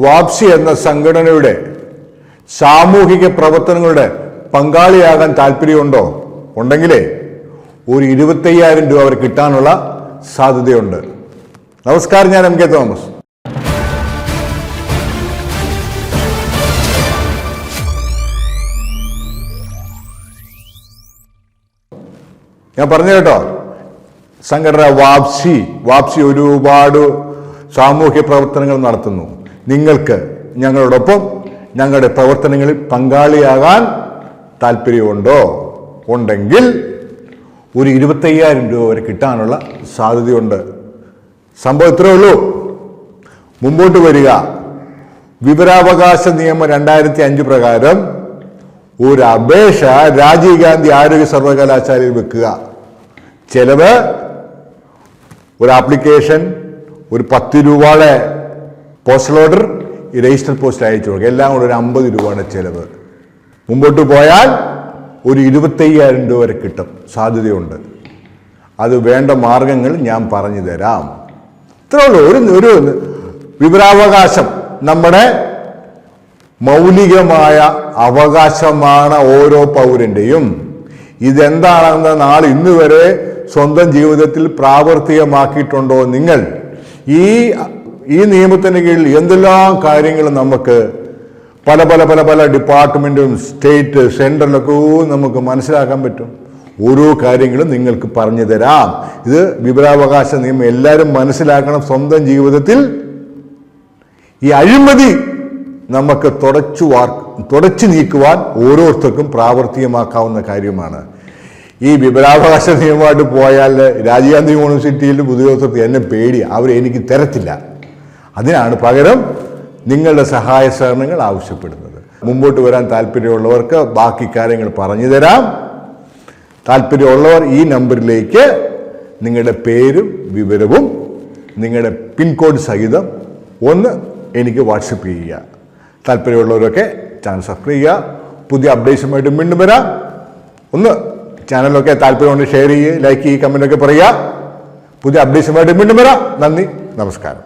വാപ്സി എന്ന സംഘടനയുടെ സാമൂഹിക പ്രവർത്തനങ്ങളുടെ പങ്കാളിയാകാൻ താല്പര്യമുണ്ടോ? ഉണ്ടെങ്കിലേ ഒരു 25,000 രൂപ അവർ കിട്ടാനുള്ള സാധ്യതയുണ്ട്. നമസ്കാരം, ഞാൻ MK തോമസ്. ഞാൻ പറഞ്ഞു കേട്ടോ, സംഘടന വാപ്സി ഒരുപാട് സാമൂഹ്യ പ്രവർത്തനങ്ങൾ നടത്തുന്നു. നിങ്ങൾക്ക് ഞങ്ങളോടൊപ്പം ഞങ്ങളുടെ പ്രവർത്തനങ്ങളിൽ പങ്കാളിയാകാൻ താല്പര്യമുണ്ടോ? ഉണ്ടെങ്കിൽ ഒരു 25,000 രൂപ വരെ കിട്ടാനുള്ള സാധ്യതയുണ്ട്. സംഭവം ഇത്രയേ ഉള്ളൂ. മുമ്പോട്ട് വരിക. വിവരാവകാശ നിയമം 2005 പ്രകാരം ഒരു അപേക്ഷ രാജീവ് ഗാന്ധി ആരോഗ്യ സർവകലാശാലയിൽ വെക്കുക. ചെലവ് ഒരു ആപ്ലിക്കേഷൻ, ഒരു 10 രൂപയുടെ പോസ്റ്റൽ ഓർഡർ, രജിസ്റ്റർ പോസ്റ്റ് അയച്ചു കൊടുക്കുക. എല്ലാം കൂടെ ഒരു 50 രൂപയുടെ ചെലവ്. മുമ്പോട്ട് പോയാൽ ഒരു 25,000 രൂപ വരെ കിട്ടും. സാധ്യതയുണ്ട്. അത് വേണ്ട മാർഗങ്ങൾ ഞാൻ പറഞ്ഞു തരാം. ഇത്രേ ഉള്ളൂ. ഒരു വിവരാവകാശം നമ്മുടെ മൗലികമായ അവകാശമാണ് ഓരോ പൗരന്റെയും. ഇതെന്താണെന്ന് നാളെ ഇന്ന് വരെ സ്വന്തം ജീവിതത്തിൽ പ്രാവർത്തികമാക്കിയിട്ടുണ്ടോ നിങ്ങൾ? ഈ നിയമത്തിന് കീഴിൽ എന്തെല്ലാം കാര്യങ്ങൾ നമുക്ക് പല പല പല പല ഡിപ്പാർട്ട്മെന്റും സ്റ്റേറ്റ് സെൻട്രലൊക്കെ നമുക്ക് മനസ്സിലാക്കാൻ പറ്റും. ഓരോ കാര്യങ്ങളും നിങ്ങൾക്ക് പറഞ്ഞു തരാം. ഇത് വിവരാവകാശ നിയമം എല്ലാവരും മനസ്സിലാക്കണം. സ്വന്തം ജീവിതത്തിൽ ഈ അഴിമതി നമുക്ക് തുടച്ചു നീക്കുവാൻ ഓരോരുത്തർക്കും പ്രാവർത്തികമാക്കാവുന്ന കാര്യമാണ്. ഈ വിവരാവകാശ നിയമമായിട്ട് പോയാൽ രാജീവ് ഗാന്ധി യൂണിവേഴ്സിറ്റിയിൽ ഉദ്യോഗസ്ഥർക്ക് എന്നെ പേടി, എനിക്ക് തരത്തില്ല. അതിനാണ് പകരം നിങ്ങളുടെ സഹായ സഹകരണങ്ങൾ ആവശ്യപ്പെടുന്നത്. മുമ്പോട്ട് വരാൻ താല്പര്യമുള്ളവർക്ക് ബാക്കി കാര്യങ്ങൾ പറഞ്ഞു തരാം. താല്പര്യമുള്ളവർ ഈ നമ്പറിലേക്ക് നിങ്ങളുടെ പേരും വിവരവും നിങ്ങളുടെ പിൻകോഡ് സഹിതം ഒന്ന് എനിക്ക് വാട്സപ്പ് ചെയ്യുക. താല്പര്യമുള്ളവരൊക്കെ ചാനൽ സബ്സ്ക്രൈബ് ചെയ്യുക. പുതിയ അപ്ഡേഷനുമായിട്ട് വീണ്ടും വരാം. ഒന്ന് ചാനലൊക്കെ താല്പര്യമുണ്ട് ഷെയർ ചെയ്യുക, ലൈക്ക് ചെയ്യുക, കമൻ്റൊക്കെ പറയുക. പുതിയ അപ്ഡേഷനുമായിട്ട് വീണ്ടും വരാം. നന്ദി, നമസ്കാരം.